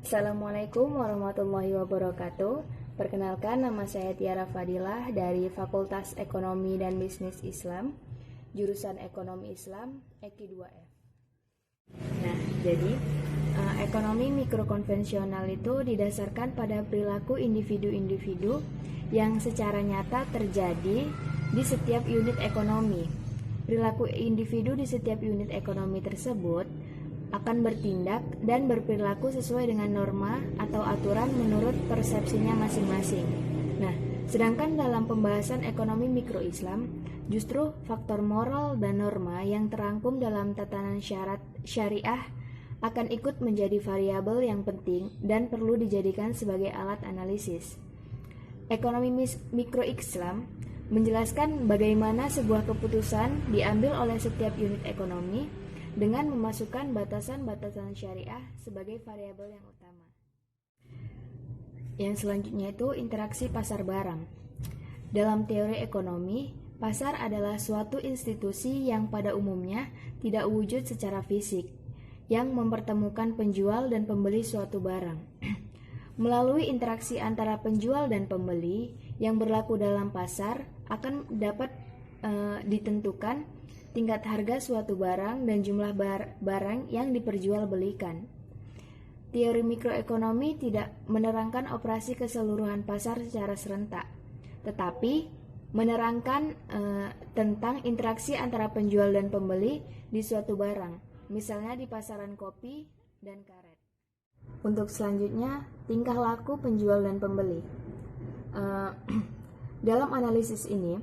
Assalamualaikum warahmatullahi wabarakatuh. Perkenalkan, nama saya Tiara Fadilah dari Fakultas Ekonomi dan Bisnis Islam, jurusan Ekonomi Islam, EKI 2F. Nah, jadi ekonomi mikrokonvensional itu didasarkan pada perilaku individu-individu yang secara nyata terjadi di setiap unit ekonomi. Perilaku individu di setiap unit ekonomi tersebut akan bertindak dan berperilaku sesuai dengan norma atau aturan menurut persepsinya masing-masing. Nah, sedangkan dalam pembahasan ekonomi mikro Islam, justru faktor moral dan norma yang terangkum dalam tatanan syarat syariah akan ikut menjadi variabel yang penting dan perlu dijadikan sebagai alat analisis. Ekonomi mikro Islam menjelaskan bagaimana sebuah keputusan diambil oleh setiap unit ekonomi dengan memasukkan batasan-batasan syariah sebagai variabel yang utama. Yang selanjutnya itu interaksi pasar barang. Dalam teori ekonomi, pasar adalah suatu institusi yang pada umumnya tidak wujud secara fisik, yang mempertemukan penjual dan pembeli suatu barang. Melalui interaksi antara penjual dan pembeli yang berlaku dalam pasar akan dapat ditentukan tingkat harga suatu barang dan jumlah barang yang diperjualbelikan. Teori mikroekonomi tidak menerangkan operasi keseluruhan pasar secara serentak, tetapi menerangkan tentang interaksi antara penjual dan pembeli di suatu barang, misalnya di pasaran kopi dan karet. Untuk selanjutnya, tingkah laku penjual dan pembeli. Dalam analisis ini,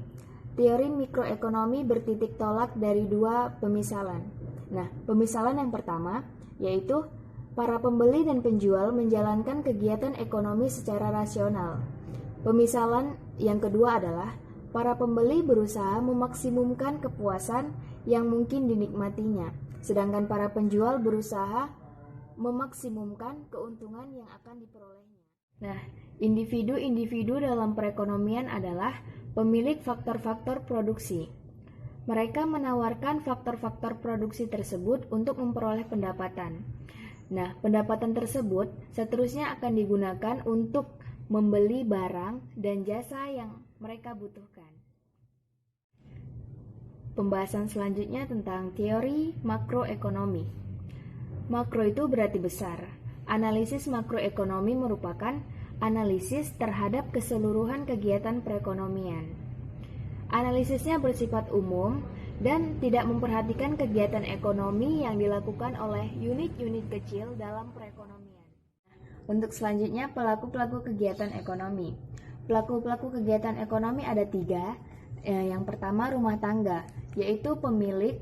teori mikroekonomi bertitik tolak dari dua pemisalan. Nah, pemisalan yang pertama yaitu para pembeli dan penjual menjalankan kegiatan ekonomi secara rasional. Pemisalan yang kedua adalah para pembeli berusaha memaksimumkan kepuasan yang mungkin dinikmatinya, sedangkan para penjual berusaha memaksimumkan keuntungan yang akan diperolehnya. Nah, individu-individu dalam perekonomian adalah pemilik faktor-faktor produksi. Mereka menawarkan faktor-faktor produksi tersebut untuk memperoleh pendapatan. Nah, pendapatan tersebut seterusnya akan digunakan untuk membeli barang dan jasa yang mereka butuhkan. Pembahasan selanjutnya tentang teori makroekonomi. Makro itu berarti besar. Analisis makroekonomi merupakan analisis terhadap keseluruhan kegiatan perekonomian. Analisisnya bersifat umum dan tidak memperhatikan kegiatan ekonomi yang dilakukan oleh unit-unit kecil dalam perekonomian. Untuk selanjutnya, pelaku-pelaku kegiatan ekonomi. Pelaku-pelaku kegiatan ekonomi ada 3. Yang pertama, rumah tangga, yaitu pemilik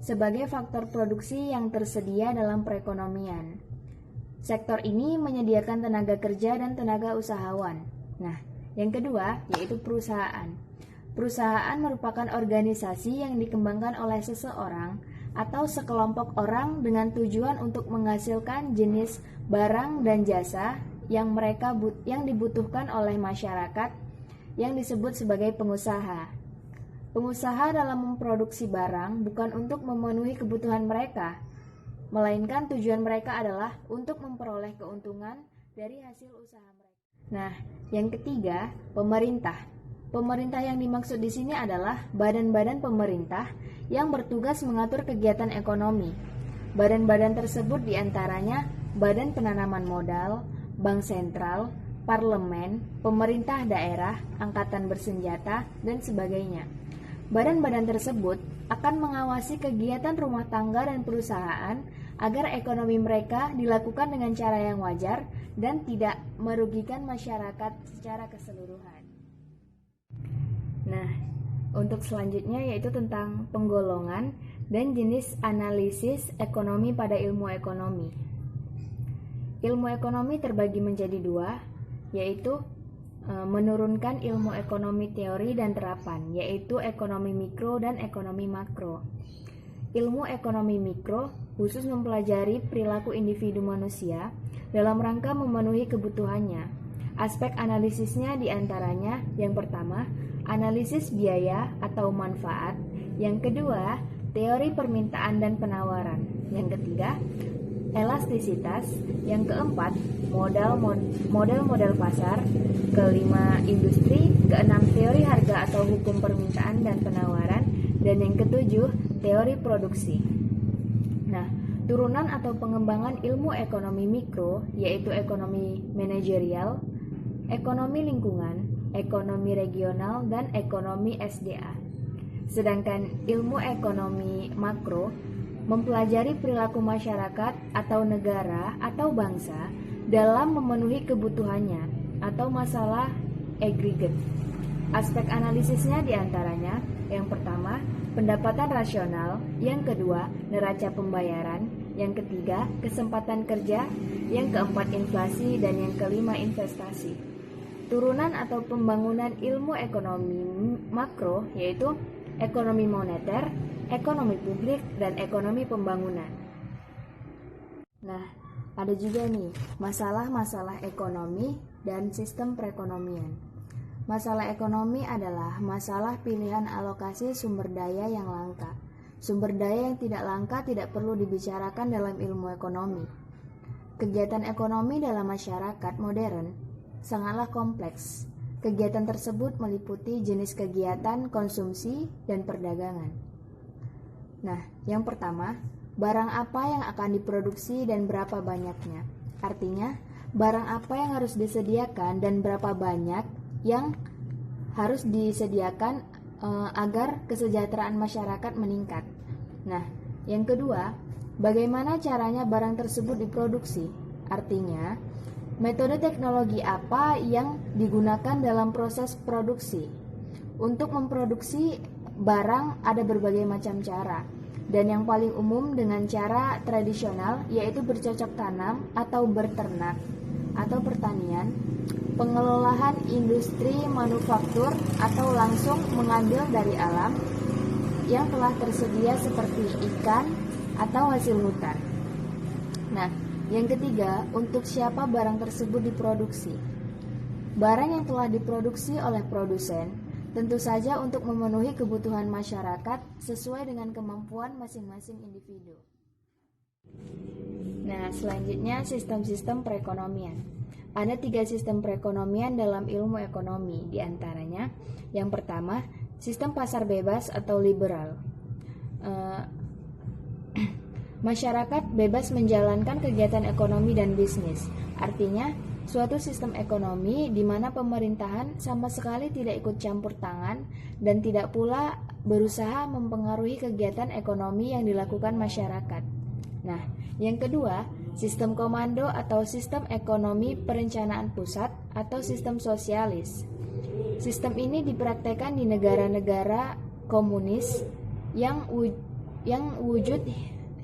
sebagai faktor produksi yang tersedia dalam perekonomian. Sektor ini menyediakan tenaga kerja dan tenaga usahawan. Nah, yang kedua yaitu perusahaan. Perusahaan merupakan organisasi yang dikembangkan oleh seseorang atau sekelompok orang dengan tujuan untuk menghasilkan jenis barang dan jasa yang dibutuhkan oleh masyarakat yang disebut sebagai pengusaha. Pengusaha dalam memproduksi barang bukan untuk memenuhi kebutuhan mereka, melainkan tujuan mereka adalah untuk memperoleh keuntungan dari hasil usaha mereka. Nah, yang ketiga, pemerintah. Pemerintah yang dimaksud di sini adalah badan-badan pemerintah yang bertugas mengatur kegiatan ekonomi. Badan-badan tersebut diantaranya Badan Penanaman Modal, Bank Sentral, Parlemen, pemerintah daerah, angkatan bersenjata, dan sebagainya. Badan-badan tersebut akan mengawasi kegiatan rumah tangga dan perusahaan agar ekonomi mereka dilakukan dengan cara yang wajar dan tidak merugikan masyarakat secara keseluruhan. Nah, untuk selanjutnya yaitu tentang penggolongan dan jenis analisis ekonomi pada ilmu ekonomi. Ilmu ekonomi terbagi menjadi 2, yaitu menurunkan ilmu ekonomi teori dan terapan, yaitu ekonomi mikro dan ekonomi makro. Ilmu ekonomi mikro khusus mempelajari perilaku individu manusia dalam rangka memenuhi kebutuhannya. Aspek analisisnya diantaranya yang pertama, analisis biaya atau manfaat. Yang kedua, teori permintaan dan penawaran. Yang ketiga, elastisitas. Yang keempat, model pasar. Kelima, industri. Keenam, teori harga atau hukum permintaan dan penawaran. Dan yang ketujuh, teori produksi. Nah, turunan atau pengembangan ilmu ekonomi mikro yaitu ekonomi manajerial, ekonomi lingkungan, ekonomi regional, dan ekonomi SDA. Sedangkan ilmu ekonomi makro mempelajari perilaku masyarakat atau negara atau bangsa dalam memenuhi kebutuhannya atau masalah agregat. Aspek analisisnya diantaranya, yang pertama, pendapatan rasional, yang kedua, neraca pembayaran, yang ketiga, kesempatan kerja, yang keempat, inflasi, dan yang kelima, investasi. Turunan atau pembangunan ilmu ekonomi makro yaitu ekonomi moneter, ekonomi publik, dan ekonomi pembangunan. Nah, ada juga nih masalah-masalah ekonomi dan sistem perekonomian. Masalah ekonomi adalah masalah pilihan alokasi sumber daya yang langka. Sumber daya yang tidak langka tidak perlu dibicarakan dalam ilmu ekonomi. Kegiatan ekonomi dalam masyarakat modern sangatlah kompleks. Kegiatan tersebut meliputi jenis kegiatan, konsumsi, dan perdagangan. Nah, yang pertama, barang apa yang akan diproduksi dan berapa banyaknya. Artinya, barang apa yang harus disediakan dan berapa banyak yang harus disediakan agar kesejahteraan masyarakat meningkat. Nah, yang kedua, bagaimana caranya barang tersebut diproduksi? Artinya, metode teknologi apa yang digunakan dalam proses produksi? Untuk memproduksi barang ada berbagai macam cara, dan yang paling umum dengan cara tradisional yaitu bercocok tanam atau berternak atau pertanian, pengelolaan industri manufaktur atau langsung mengambil dari alam yang telah tersedia seperti ikan atau hasil hutan. Nah, yang ketiga, untuk siapa barang tersebut diproduksi? Barang yang telah diproduksi oleh produsen tentu saja untuk memenuhi kebutuhan masyarakat sesuai dengan kemampuan masing-masing individu. Nah, selanjutnya sistem-sistem perekonomian. Ada 3 sistem perekonomian dalam ilmu ekonomi, diantaranya yang pertama, sistem pasar bebas atau liberal. Masyarakat bebas menjalankan kegiatan ekonomi dan bisnis. Artinya, suatu sistem ekonomi di mana pemerintahan sama sekali tidak ikut campur tangan dan tidak pula berusaha mempengaruhi kegiatan ekonomi yang dilakukan masyarakat. Nah, yang kedua, sistem komando atau sistem ekonomi perencanaan pusat atau sistem sosialis. Sistem ini dipraktekkan di negara-negara komunis yang wujud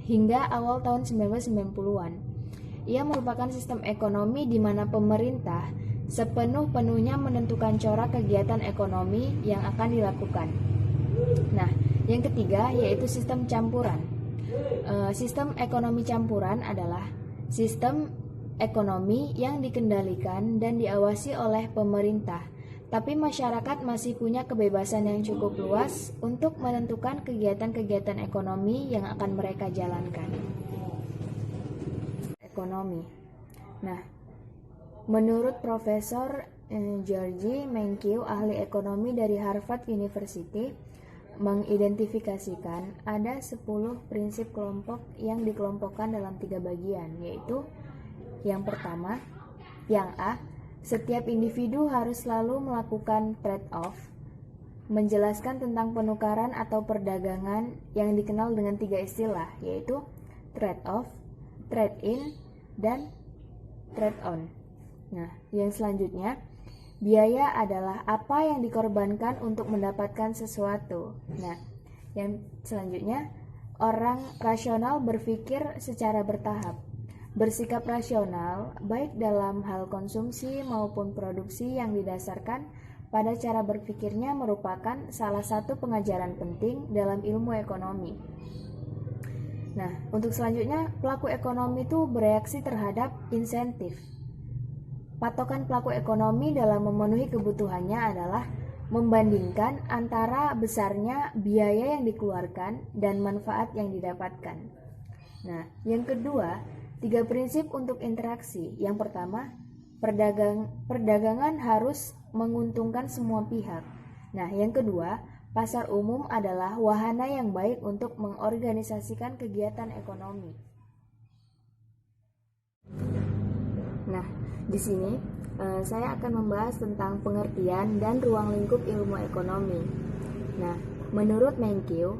hingga awal tahun 1990-an. Ia merupakan sistem ekonomi di mana pemerintah sepenuh-penuhnya menentukan corak kegiatan ekonomi yang akan dilakukan. Nah, yang ketiga yaitu sistem campuran. Sistem ekonomi campuran adalah sistem ekonomi yang dikendalikan dan diawasi oleh pemerintah, tapi masyarakat masih punya kebebasan yang cukup luas untuk menentukan kegiatan-kegiatan ekonomi yang akan mereka jalankan. Ekonomi. Nah, menurut Profesor Georgi Menkiw, ahli ekonomi dari Harvard University, mengidentifikasikan ada 10 prinsip kelompok yang dikelompokkan dalam 3 bagian, yaitu yang pertama, yang A, setiap individu harus selalu melakukan trade-off, menjelaskan tentang penukaran atau perdagangan yang dikenal dengan 3 istilah, yaitu trade-off, trade-in, dan trade-on. Nah, yang selanjutnya, biaya adalah apa yang dikorbankan untuk mendapatkan sesuatu. Nah, yang selanjutnya, orang rasional berpikir secara bertahap. Bersikap rasional baik dalam hal konsumsi maupun produksi yang didasarkan pada cara berpikirnya merupakan salah satu pengajaran penting dalam ilmu ekonomi. Nah, untuk selanjutnya, pelaku ekonomi itu bereaksi terhadap insentif. Patokan pelaku ekonomi dalam memenuhi kebutuhannya adalah membandingkan antara besarnya biaya yang dikeluarkan dan manfaat yang didapatkan. Nah, yang kedua, 3 prinsip untuk interaksi. Yang pertama, perdagangan harus menguntungkan semua pihak. Nah, yang kedua, pasar umum adalah wahana yang baik untuk mengorganisasikan kegiatan ekonomi. Nah, di sini saya akan membahas tentang pengertian dan ruang lingkup ilmu ekonomi. Nah, menurut Menkeu,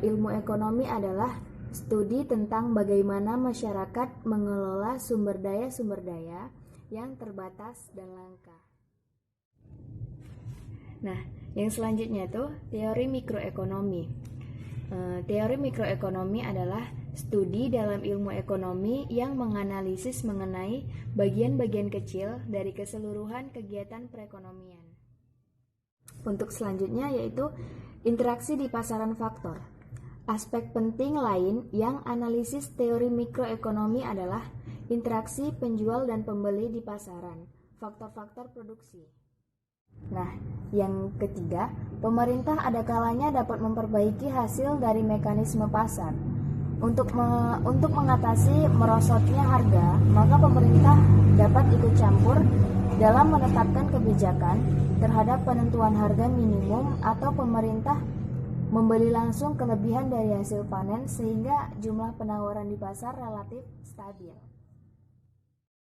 ilmu ekonomi adalah studi tentang bagaimana masyarakat mengelola sumber daya yang terbatas dan langka. Nah, yang selanjutnya itu teori mikroekonomi. Teori mikroekonomi adalah studi dalam ilmu ekonomi yang menganalisis mengenai bagian-bagian kecil dari keseluruhan kegiatan perekonomian. Untuk selanjutnya yaitu interaksi di pasaran faktor. Aspek penting lain yang analisis teori mikroekonomi adalah interaksi penjual dan pembeli di pasaran, faktor-faktor produksi. Nah, yang ketiga, pemerintah ada kalanya dapat memperbaiki hasil dari mekanisme pasar. Untuk mengatasi merosotnya harga, maka pemerintah dapat ikut campur dalam menetapkan kebijakan terhadap penentuan harga minimum atau pemerintah membeli langsung kelebihan dari hasil panen sehingga jumlah penawaran di pasar relatif stabil.